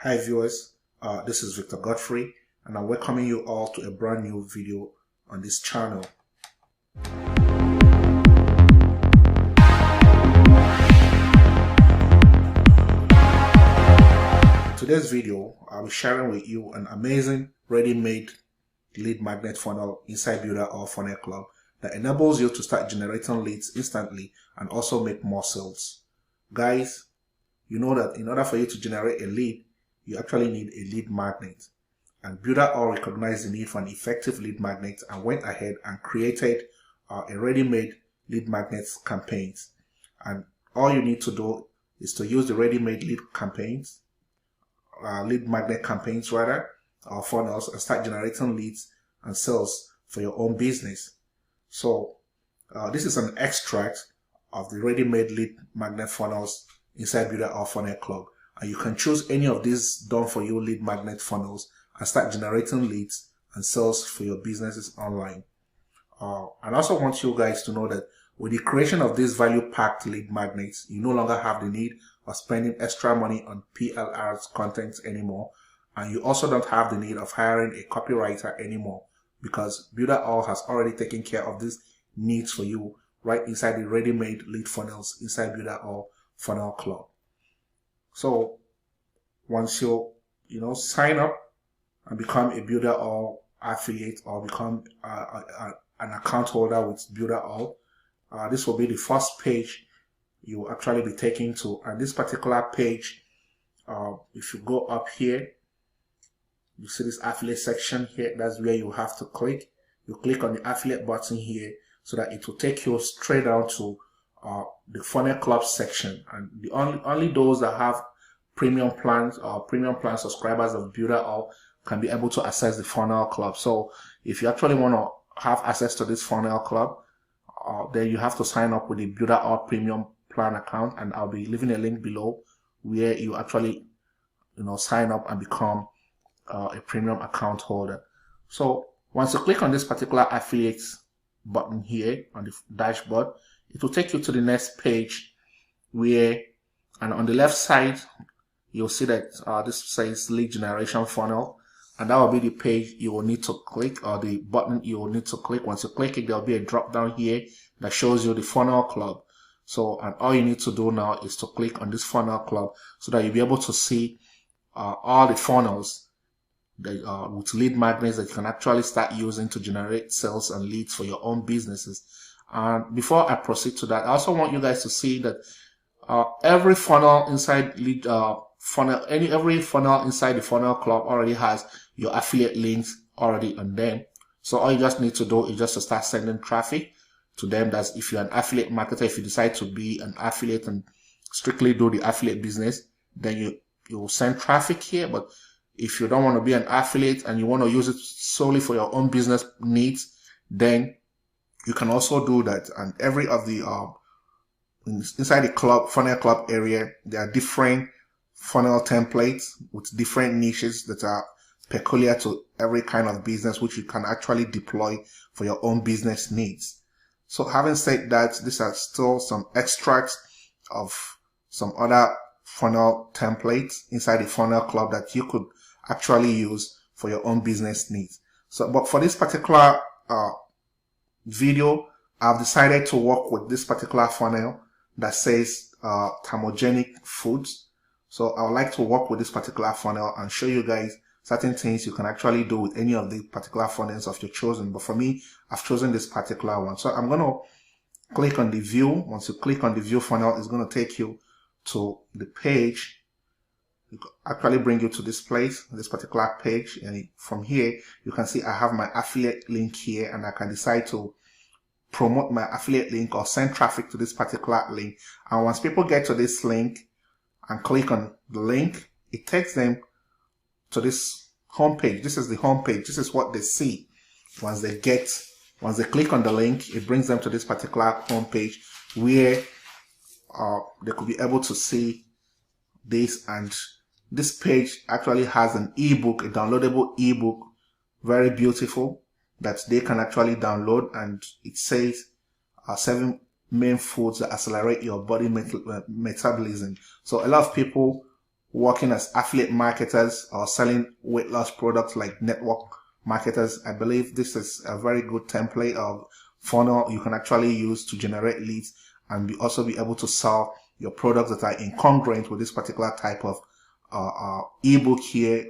Hi viewers, this is Victor Godfrey and I'm welcoming you all to a brand new video on this channel. In today's video, I'll be sharing with you an amazing ready-made lead magnet funnel inside Builder or Funnel Club that enables you to start generating leads instantly and also make more sales. Guys, you know that in order for you to generate a lead, you actually need a lead magnet. And Builder all recognized the need for an effective lead magnet and went ahead and created a ready-made lead magnet campaigns. And all you need to do is to use the ready-made lead campaigns, lead magnet campaigns rather, or funnels, and start generating leads and sales for your own business. So this is an extract of the ready-made lead magnet funnels inside Builder or Funnel Club. And you can choose any of these done for you lead magnet funnels and start generating leads and sales for your businesses online. And I also want you guys to know that with the creation of these value-packed lead magnets, you no longer have the need of spending extra money on PLR's content anymore. And you also don't have the need of hiring a copywriter anymore, because Builder All has already taken care of these needs for you right inside the ready-made lead funnels inside Builder All Funnel Club. So once you sign up and become a Builder All affiliate or become an account holder with Builder All, this will be the first page you will actually be taken to. And this particular page, if you go up here, you see this affiliate section here. That's where you have to click. You click on the affiliate button here so that it will take you straight down to the Funnel Club section. And the only those that have premium plans or premium plan subscribers of Builder All can be able to access the Funnel Club. So if you actually want to have access to this Funnel Club, then you have to sign up with the Builder All premium plan account, and I'll be leaving a link below where you actually sign up and become a premium account holder. So once you click on this particular affiliate button here on the dashboard, it will take you to the next page where, and on the left side, you'll see that this says lead generation funnel, and that will be the page you will need to click, or the button you will need to click. Once you click it, there'll be a drop down here that shows you the Funnel Club. So, and all you need to do now is to click on this Funnel Club so that you'll be able to see all the funnels that, with lead magnets that you can actually start using to generate sales and leads for your own businesses. And before I proceed to that, I also want you guys to see that every funnel inside lead every funnel inside the Funnel Club already has your affiliate links already on them. So all you just need to do is just to start sending traffic to them. That's if you're an affiliate marketer. If you decide to be an affiliate and strictly do the affiliate business, then you will send traffic here. But if you don't want to be an affiliate and you want to use it solely for your own business needs, then you can also do that. And every of the inside the Funnel Club area, there are different funnel templates with different niches that are peculiar to every kind of business, which you can actually deploy for your own business needs. So having said that, these are still some extracts of some other funnel templates inside the Funnel Club that you could actually use for your own business needs. So, but for this particular video, I've decided to work with this particular funnel that says thermogenic foods. So I would like to work with this particular funnel and show you guys certain things you can actually do with any of the particular funnels of your chosen. But for me, I've chosen this particular one. So I'm going to click on the view. Once you click on the view funnel, it's going to take you to the page. It actually bring you to this place, this particular page. And from here, you can see I have my affiliate link here, and I can decide to promote my affiliate link or send traffic to this particular link. And once people get to this link and click on the link, it takes them to this homepage. This is the homepage. This is what they see. Once they click on the link, it brings them to this particular homepage where they could be able to see this. And this page actually has an ebook, a downloadable ebook, very beautiful, that they can actually download. And it says 7 main foods that accelerate your body metabolism. So a lot of people working as affiliate marketers or selling weight loss products like network marketers, I believe this is a very good template of funnel you can actually use to generate leads and also be able to sell your products that are incongruent with this particular type of ebook here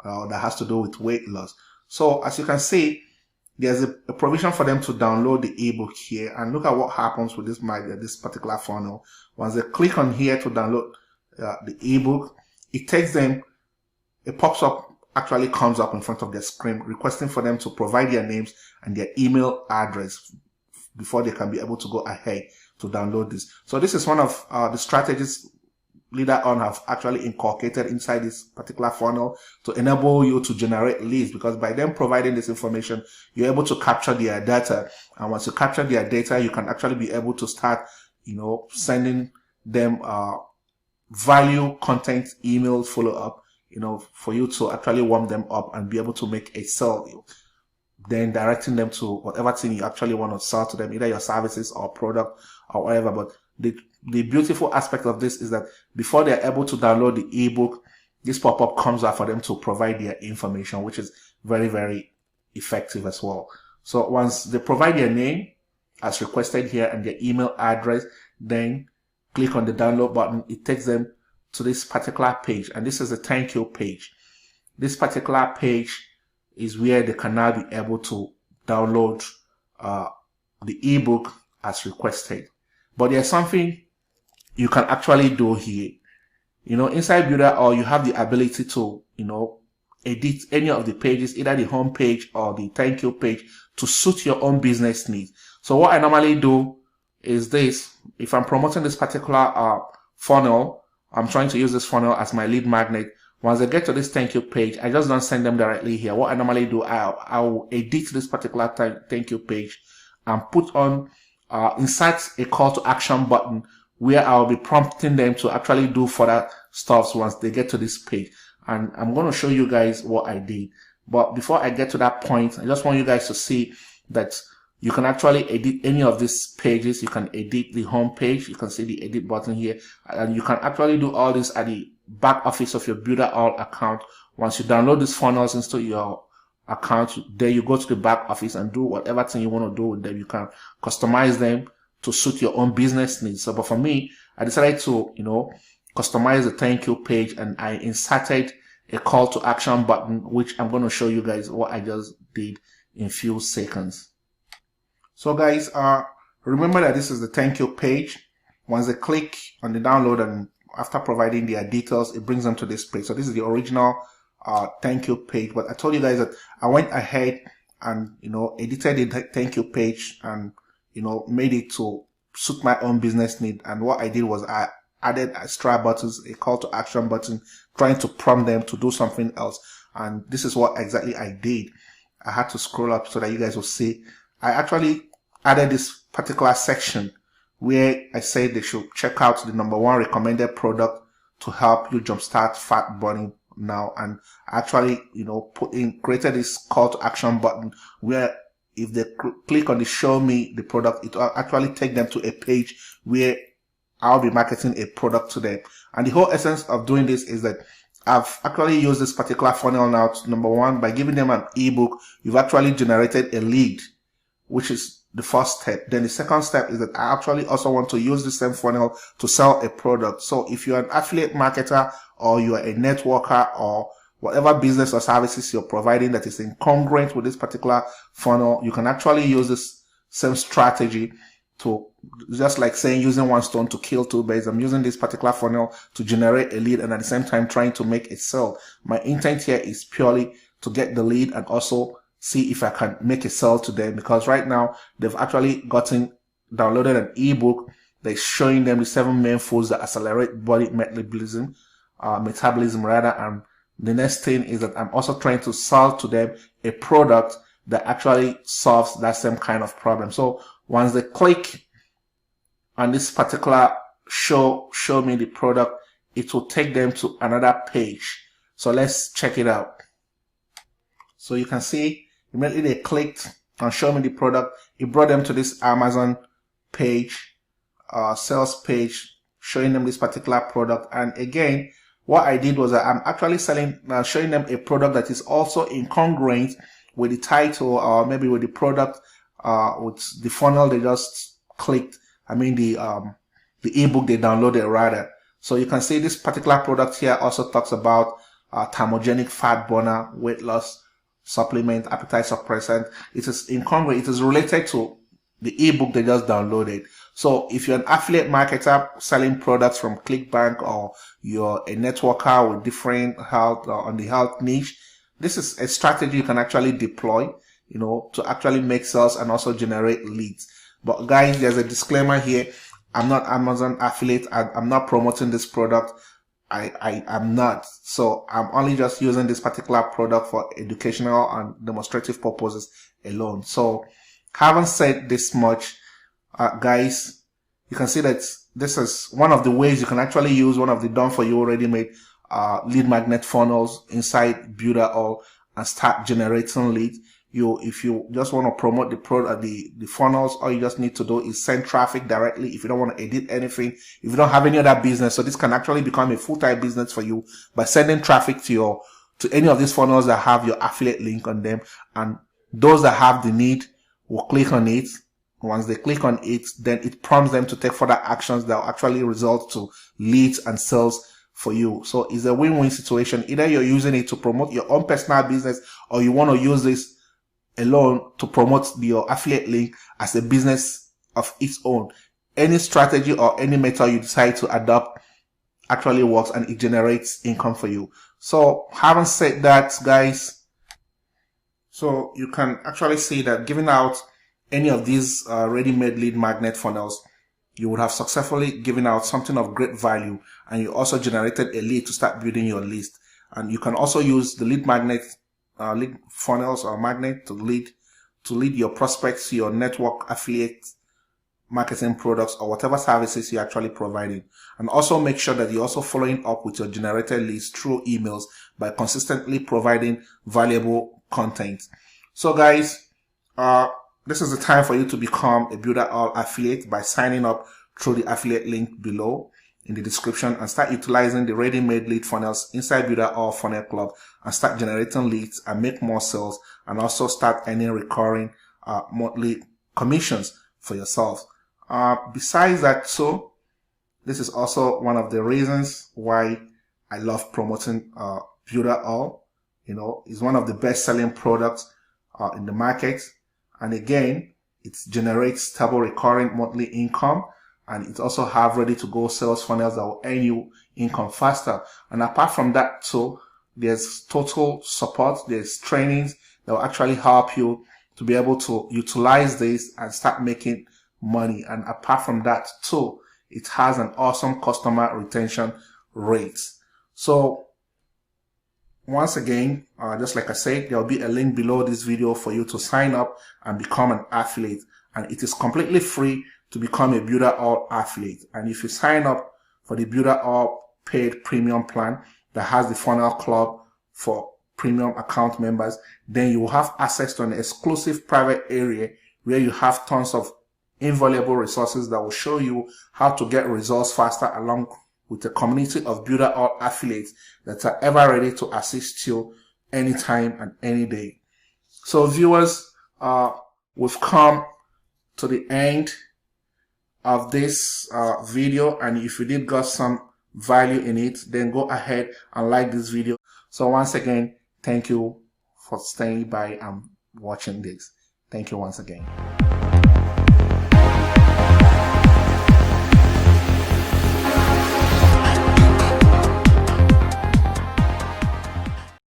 that has to do with weight loss. So as you can see, there's a provision for them to download the ebook here, and look at what happens with this particular funnel. Once they click on here to download the ebook, it takes them, it pops up, actually comes up in front of their screen requesting for them to provide their names and their email address before they can be able to go ahead to download this. So this is one of the strategies Leader On have actually inculcated inside this particular funnel to enable you to generate leads, because by them providing this information, you're able to capture their data. And once you capture their data, you can actually be able to start, sending them value content email follow up, for you to actually warm them up and be able to make a sale. Then directing them to whatever thing you actually want to sell to them, either your services or product or whatever. But the beautiful aspect of this is that before they're able to download the ebook, this pop-up comes up for them to provide their information, which is very, very effective as well. So once they provide their name as requested here and their email address, then click on the download button. It takes them to this particular page, and this is a thank you page. This particular page is where they can now be able to download the ebook as requested. But there's something you can actually do here. Inside Builder, or you have the ability to, edit any of the pages, either the home page or the thank you page, to suit your own business needs. So what I normally do is this. If I'm promoting this particular funnel, I'm trying to use this funnel as my lead magnet. Once I get to this thank you page, I just don't send them directly here. What I normally do, I will edit this particular thank you page and put on, insert a call to action button where I'll be prompting them to actually do further stuff once they get to this page. And I'm going to show you guys what I did. But before I get to that point, I just want you guys to see that you can actually edit any of these pages. You can edit the home page. You can see the edit button here. And you can actually do all this at the back office of your Builder All account. Once you download these funnels into your account, there you go to the back office and do whatever thing you want to do with them. You can customize them to suit your own business needs. So, but for me, I decided to, customize the thank you page, and I inserted a call to action button, which I'm going to show you guys what I just did in few seconds. So guys, remember that this is the thank you page. Once they click on the download and after providing their details, it brings them to this page. So this is the original thank you page, but I told you guys that I went ahead and edited the thank you page and made it to suit my own business need. And what I did was I added extra buttons, a call to action button, trying to prompt them to do something else. And this is what exactly I did. I had to scroll up so that you guys will see. I actually added this particular section where I said they should check out the #1 recommended product to help you jumpstart fat burning now. And actually, created this call to action button where if they click on the show me the product, it will actually take them to a page where I'll be marketing a product to them. And the whole essence of doing this is that I've actually used this particular funnel now to #1, by giving them an ebook, you've actually generated a lead, which is the first step. Then the second step is that I actually also want to use the same funnel to sell a product. So if you're an affiliate marketer or you are a networker or whatever business or services you're providing that is incongruent with this particular funnel, you can actually use this same strategy to, just like saying using one stone to kill two birds. I'm using this particular funnel to generate a lead and at the same time trying to make a sale. My intent here is purely to get the lead and also see if I can make a sale to them, because right now they've actually downloaded an ebook that's showing them the 7 main foods that accelerate body metabolism, and the next thing is that I'm also trying to sell to them a product that actually solves that same kind of problem. So once they click on this particular show me the product, it will take them to another page. So let's check it out. So you can see immediately they clicked on show me the product. It brought them to this Amazon page, sales page, showing them this particular product. And again, what I did was that I'm actually showing them a product that is also incongruent with the title, or maybe with the product, with the funnel they just clicked. I mean the ebook they downloaded rather. So you can see this particular product here also talks about thermogenic fat burner, weight loss supplement, appetite suppressant. It is incongruent. It is related to the ebook they just downloaded. So if you're an affiliate marketer selling products from ClickBank, or you're a networker with different health on the health niche, this is a strategy you can actually deploy, you know, to actually make sales and also generate leads. But guys, there's a disclaimer here. I'm not Amazon affiliate. I'm not promoting this product. I am not. So I'm only just using this particular product for educational and demonstrative purposes alone. So having said this much, guys, you can see that this is one of the ways you can actually use one of the done for you already made lead magnet funnels inside Builderall and start generating leads. If you just want to promote the product, the funnels, all you just need to do is send traffic directly. If you don't want to edit anything, if you don't have any other business, so this can actually become a full-time business for you by sending traffic to any of these funnels that have your affiliate link on them, and those that have the need will click on it. Once they click on it, then it prompts them to take further actions that will actually result to leads and sales for you. So it's a win-win situation. Either you're using it to promote your own personal business, or you want to use this alone to promote your affiliate link as a business of its own. Any strategy or any method you decide to adopt actually works, and it generates income for you. So having said that, guys, so you can actually see that giving out any of these ready-made lead magnet funnels, you would have successfully given out something of great value, and you also generated a lead to start building your list. And you can also use the lead magnet lead funnels or magnet to lead your prospects to your network affiliate marketing products or whatever services you're actually providing. And also make sure that you're also following up with your generated leads through emails by consistently providing valuable content. So guys, this is the time for you to become a Builderall affiliate by signing up through the affiliate link below in the description, and start utilizing the ready-made lead funnels inside Builderall Funnel Club and start generating leads and make more sales, and also start earning recurring monthly commissions for yourself. Besides that, so this is also one of the reasons why I love promoting Builderall. You know, it's one of the best-selling products in the market, and again, it generates stable recurring monthly income. And it also have ready-to-go sales funnels that will earn you income faster. And apart from that, so there's total support, there's trainings that will actually help you to be able to utilize this and start making money. And apart from that, too, it has an awesome customer retention rate. So once again, just like I said, there will be a link below this video for you to sign up and become an affiliate. And it is completely free to become a Builderall affiliate. And if you sign up for the Builderall paid premium plan that has the funnel club for premium account members, then you will have access to an exclusive private area where you have tons of invaluable resources that will show you how to get results faster, along with a community of Builderall affiliates that are ever ready to assist you anytime and any day. So viewers, we've come to the end of this video, and if you did got some value in it, then go ahead and like this video. So once again, thank you for staying by and watching this. Thank you once again.